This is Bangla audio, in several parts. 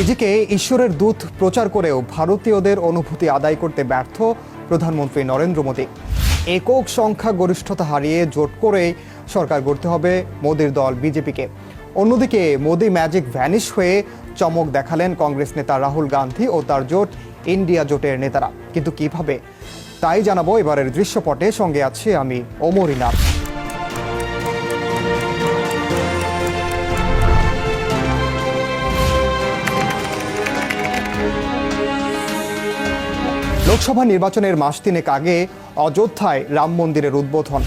নিজেকে ঈশ্বরের দূত প্রচার করেও ভারতীয়দের অনুভূতি আদায় করতে ব্যর্থ প্রধানমন্ত্রী নরেন্দ্র মোদী। একক সংখ্যা গরিষ্ঠতা হারিয়ে জোট করে সরকার গড়তে হবে মোদীর দল বিজেপিকে। অন্যদিকে মোদী ম্যাজিক ভ্যানিশ হয়ে চমক দেখালেন কংগ্রেস নেতা রাহুল গান্ধী ও তার জোট ইন্ডিয়া জোটের নেতারা। কিন্তু কিভাবে, তাই জানাবো এবারের দৃশ্যপটে। সঙ্গে আছে আমি ওমরিনা। লোকসভা নির্বাচনের মাস তিনেক আগে অযোধ্যায় রাম মন্দিরের উদ্বোধন।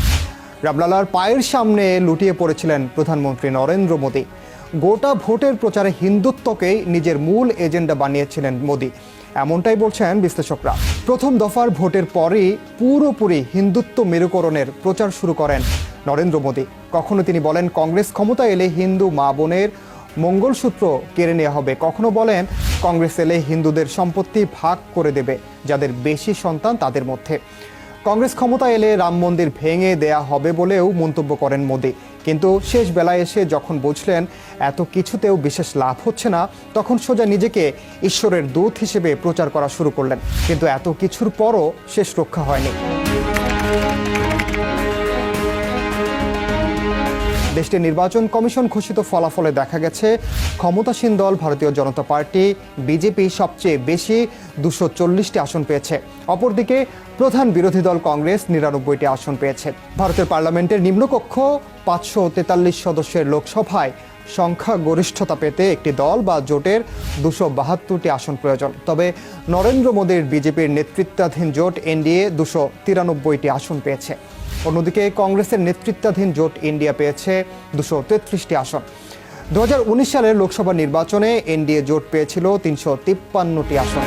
রামলালার পায়ের সামনে লুটিয়ে পড়েছিলেন প্রধানমন্ত্রী নরেন্দ্র মোদী। গোটা ভোটের প্রচারে হিন্দুত্বকেই নিজের মূল এজেন্ডা বানিয়েছিলেন মোদী, এমনটাই বলছেন বিশ্লেষকরা। প্রথম দফার ভোটের পরই পুরোপুরি হিন্দুত্ব মেরুকরণের প্রচার শুরু করেন নরেন্দ্র মোদী। কখনো তিনি বলেন কংগ্রেস ক্ষমতা এলে হিন্দু মা বোনের মঙ্গলসূত্র কেড়ে নেওয়া হবে, কখনো বলেন কংগ্রেস এলে হিন্দুদের সম্পত্তি ভাগ করে দেবে যাদের বেশি সন্তান তাদের মধ্যে। কংগ্রেস ক্ষমতা এলে রাম মন্দির ভেঙে দেয়া হবে বলেও মন্তব্য করেন মোদী। কিন্তু শেষ বেলায় এসে যখন বুঝলেন এত কিছুতেও বিশেষ লাভ হচ্ছে না, তখন সোজা নিজেকে ঈশ্বরের দূত হিসেবে প্রচার করা শুরু করলেন। কিন্তু এত কিছুর পরও শেষ রক্ষা হয়নি। দেশটির নির্বাচন কমিশন ঘোষিত ফলাফলে দেখা গেছে ক্ষমতাসীন দল ভারতীয় জনতা পার্টি বিজেপি সবচেয়ে বেশি 240টি আসন পেয়েছে। অপরদিকে প্রধান বিরোধী দল কংগ্রেস 99টি আসন পেয়েছে। ভারতের পার্লামেন্টের নিম্নকক্ষ 543 সদস্যের লোকসভায় সংখ্যাগরিষ্ঠতা পেতে একটি দল বা জোটের 272টি আসন প্রয়োজন। তবে নরেন্দ্র মোদীর বিজেপির নেতৃত্বাধীন জোট এনডিএ 293টি আসন পেয়েছে। অন্যদিকে কংগ্রেসের নেতৃত্বাধীন জোট ইন্ডিয়া পেয়েছে 233টি আসন। 2019 সালের লোকসভা নির্বাচনে এনডিএ জোট পেয়েছিল 353টি আসন।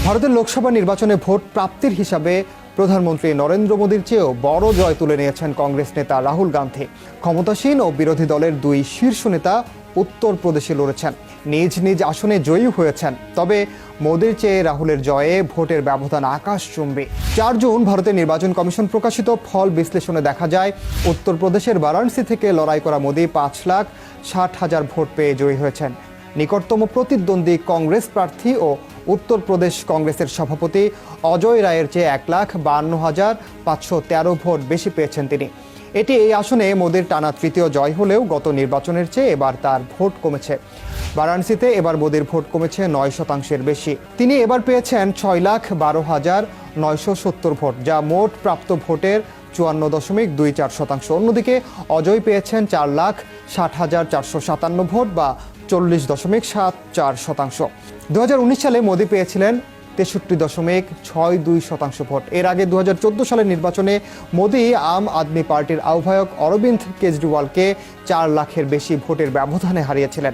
ভারতের লোকসভা নির্বাচনে ভোট প্রাপ্তির হিসাবে প্রধানমন্ত্রী নরেন্দ্র মোদীর চেয়েও বড় জয় তুলে নিয়েছেন কংগ্রেস নেতা রাহুল গান্ধী। ক্ষমতাসীন ও বিরোধী দলের দুই শীর্ষ নেতা উত্তরপ্রদেশে লড়েছেন, নিজ নিজ আসনে জয়ী হয়েছেন। তবে মোদীর চেয়ে রাহুলের জয়ে ভোটের ব্যবধান আকাশচুম্বী। 4 জুন ভারতের নির্বাচন কমিশন প্রকাশিত ফল বিশ্লেষণে দেখা যায় উত্তরপ্রদেশের বারাণসী থেকে লড়াই করা মোদী 5,60,000 ভোট পেয়ে জয়ী হয়েছেন। নিকটতম প্রতিদ্বন্দ্বী কংগ্রেস প্রার্থী ও উত্তরপ্রদেশ কংগ্রেসের সভাপতি অজয় রায়ের চেয়ে 1,52,513 ভোট বেশি পেয়েছেন তিনি। এটি এই আসনে মোদীর টানা তৃতীয় জয় হলেও গত নির্বাচনের চেয়ে এবার তার ভোট কমেছে। বারাণসীতে এবার মোদীর ভোট কমেছে 9% বেশি। তিনি এবার পেয়েছেন 6,12,970 ভোট, যা মোট প্রাপ্ত ভোটের 54.24%। অন্যদিকে অজয় পেয়েছেন 4,60,457 ভোট বা 40.74%। 2019 সালে মোদী পেয়েছিলেন 63.62% ভোট। এর আগে 2014 সালের নির্বাচনে মোদী আম আদমি পার্টির আহ্বায়ক অরবিন্দ কেজরিওয়ালকে 4 লাখের বেশি ভোটের ব্যবধানে হারিয়েছিলেন।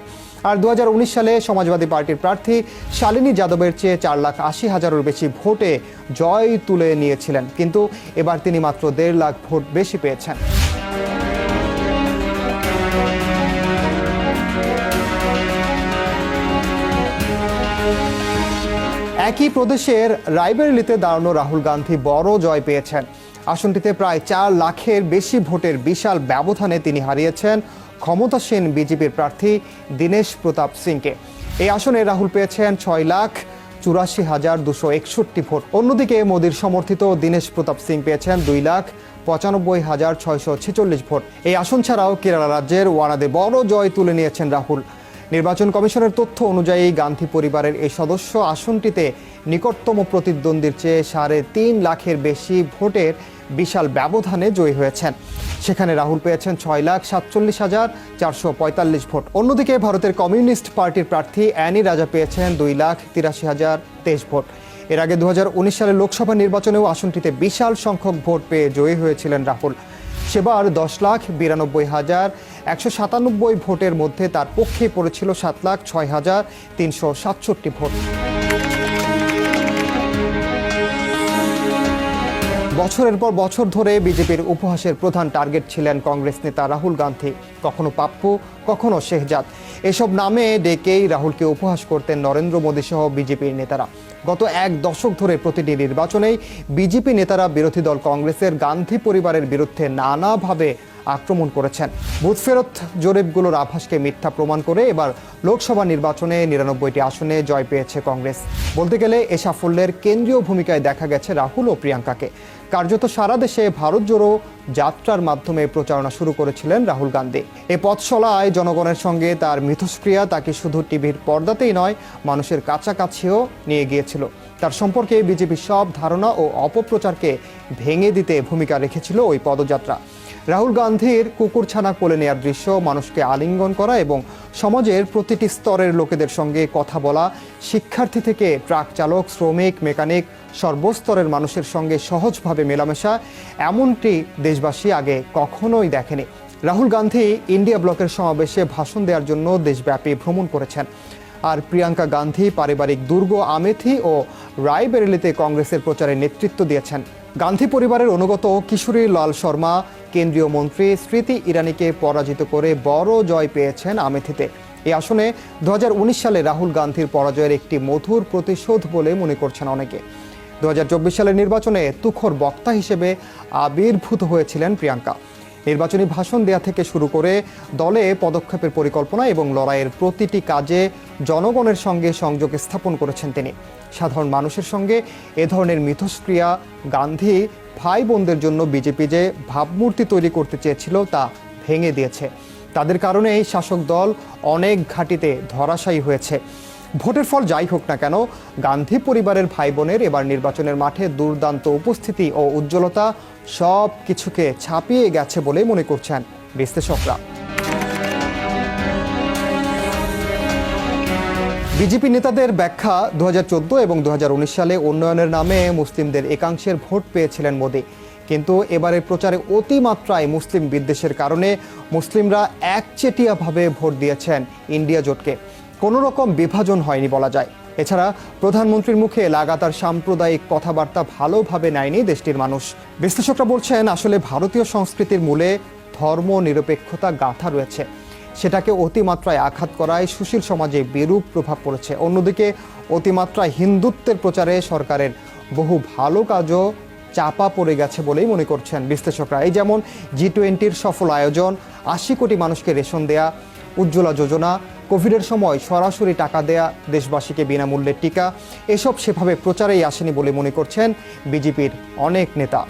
আর 2019 সালে সমাজবাদী পার্টির প্রার্থী শালিনী যাদবের চেয়ে 4,80,000-এর বেশি ভোটে জয় তুলে নিয়েছিলেন। কিন্তু এবার তিনি মাত্র 1.5 লাখ ভোট বেশি পেয়েছেন। একই প্রদেশের রায়বেরেলিতে দাঁড়ানো রাহুল গান্ধী বড় জয় পেয়েছেন। আসনটিতে প্রায় 4 লাখের বেশি ভোটের বিশাল ব্যবধানে তিনি হারিয়েছেন ক্ষমতাসীন বিজেপির প্রার্থী দীনেশ প্রতাপ সিংকে। এই আসনে রাহুল পেয়েছেন 6,84,261 ভোট। অন্যদিকে মোদীর সমর্থিত দীনেশ প্রতাপ সিং পেয়েছেন 2,95,646 ভোট। এই আসন ছাড়াও কেরালা রাজ্যের ওয়ানাদে বড় জয় তুলে নিয়েছেন রাহুল। নির্বাচন কমিশনের তথ্য অনুযায়ী গান্ধী পরিবারের এই সদস্য আসনটিতে নিকটতম প্রতিদ্বন্দ্বীর চেয়ে 3.5 লাখের বেশি ভোটের বিশাল ব্যবধানে জয়ী হয়েছেন। সেখানে রাহুল পেয়েছেন 6,47,445 ভোট। অন্যদিকে ভারতের কমিউনিস্ট পার্টির প্রার্থী অ্যানি রাজা পেয়েছেন 2,83,023 ভোট। এর আগে 2019 সালের লোকসভা নির্বাচনেও আসনটিতে বিশাল সংখ্যক ভোট পেয়ে জয়ী হয়েছিলেন রাহুল। সেবার 10,92,197 ভোটের মধ্যে তার পক্ষে পড়েছিল 7,06,367 ভোট। বছরের পর বছর ধরে বিজেপির উপহাসের প্রধান টার্গেট ছিলেন কংগ্রেস নেতা রাহুল গান্ধী। কখনো পাপ্পু, কখনো শেহজাদ, এসব নামে ডেকেই রাহুলকে উপহাস করতেন নরেন্দ্র মোদী সহ বিজেপির নেতারা। গত 1 দশক ধরে প্রতিটি নির্বাচনেই বিজেপি নেতারা বিরোধী দল কংগ্রেসের গান্ধী পরিবারের বিরুদ্ধে নানাভাবে আক্রমণ করেছেন। বুথ ফেরত জরিপগুলোর আভাসকে মিথ্যা প্রমাণ করে এবার লোকসভা নির্বাচনে ৯৯টি আসনে জয় পেয়েছে কংগ্রেস। বলতে গেলে এ সাফল্যের কেন্দ্রীয় ভূমিকায় দেখা গেছে রাহুল ও প্রিয়াঙ্কাকে। কার্যত সারা দেশে ভারত জোড়ো যাত্রার মাধ্যমে প্রচারণা শুরু করেছিলেন রাহুল গান্ধী। এ পথ চলায় জনগণের সঙ্গে তার মিথস্ক্রিয়া তাকে শুধু টিভির পর্দাতেই নয়, মানুষের কাছাকাছিও নিয়ে গিয়েছিল। তার সম্পর্কে বিজেপির সব ধারণা ও অপপ্রচারকে ভেঙে দিতে ভূমিকা রেখেছিল ওই পদযাত্রা। রাহুল গান্ধীর কুকুরছানা কোলে নেওয়ার দৃশ্য, মানুষকে আলিঙ্গন করা এবং সমাজের প্রতিটি স্তরের লোকেদের সঙ্গে কথা বলা, শিক্ষার্থী থেকে ট্রাক চালক, শ্রমিক, মেকানিক, সর্বস্তরের মানুষের সঙ্গে সহজভাবে মেলামেশা, এমনটি দেশবাসী আগে কখনোই দেখেনি। রাহুল গান্ধী ইন্ডিয়া ব্লকের সমাবেশে ভাষণ দেওয়ার জন্য দেশব্যাপী ভ্রমণ করেছেন। আর প্রিয়াঙ্কা গান্ধী পারিবারিক দুর্গ আমেথি ও রায়বেরেলিতে কংগ্রেসের প্রচারে নেতৃত্ব দিয়েছেন। গান্ধী পরিবারের অনুগত কিশোরী লাল শর্মা কেন্দ্রীয় মন্ত্রী স্মৃতি ইরানিকে পরাজিত করে বড় জয় পেয়েছেন আমেথিতে। এই আসনে 2019 সালে রাহুল গান্ধীর পরাজয়ের একটি মধুর প্রতিশোধ বলে মনে করছেন অনেকে। 2024 সালের নির্বাচনে তুখোর বক্তা হিসেবে আবির্ভূত হয়েছিলেন প্রিয়াঙ্কা। নির্বাচনী ভাষণ দেয়া থেকে শুরু করে দলে পদক্ষেপের পরিকল্পনা এবং লড়াইয়ের প্রতিটি কাজে জনগণের সঙ্গে সংযোগ স্থাপন করেছেন তিনি। সাধারণ মানুষের সঙ্গে এ ধরনের মিথস্ক্রিয়া গান্ধী ভাই বোনদের জন্য বিজেপি যে ভাবমূর্তি তৈরি করতে চেয়েছিল তা ভেঙে দিয়েছে। তাদের কারণেই শাসক দল অনেক ঘাঁটিতে ধরাশায়ী হয়েছে। ভোটের ফল যাই হোক না কেন, গান্ধী পরিবারের ভাই বোনের এবার নির্বাচনের মাঠে দুর্দান্ত উপস্থিতি ও উজ্জ্বলতা সব কিছুকে ছাপিয়ে গেছে বলে মনে করছেন বিশ্লেষকরা। বিজেপি নেতাদের ব্যাখ্যা, 2014 এবং 2019 সালে উন্নয়নের নামে মুসলিমদের একাংশের ভোট পেয়েছিলেন মোদি। কিন্তু এবারের প্রচারে অতিমাত্রায় মুসলিম বিদ্বেষের কারণে মুসলিমরা একচেটিয়াভাবে ভোট দিয়েছেন ইন্ডিয়া জোটকে। কোনো রকম বিভাজন হয়নি বলা যায়। এছাড়া প্রধানমন্ত্রীর মুখে লাগাতার সাম্প্রদায়িক কথাবার্তা ভালোভাবে নেয়নি দেশটির মানুষ। বিশ্লেষকরা বলছেন, আসলে ভারতীয় সংস্কৃতির মূলে ধর্ম নিরপেক্ষতা গাঁথা রয়েছে। সেটাকে অতিমাত্রায় আঘাত করায় সুশীল সমাজে বিরূপ প্রভাব পড়েছে। অন্যদিকে অতিমাত্রায় হিন্দুত্বের প্রচারে সরকারের বহু ভালো কাজও চাপা পড়ে গেছে বলেই মনে করছেন বিশ্লেষকরা। এই যেমন G20-র সফল আয়োজন, 80 কোটি মানুষকে রেশন দেয়া, উজ্জ্বলা যোজনা, কোভিডের সময় সরাসরি টাকা দেয়া, দেশবাসীকে বিনামূল্যে টিকা, এসব সেভাবে প্রচারেই আসেনি বলে মনে করছেন বিজেপির অনেক নেতা।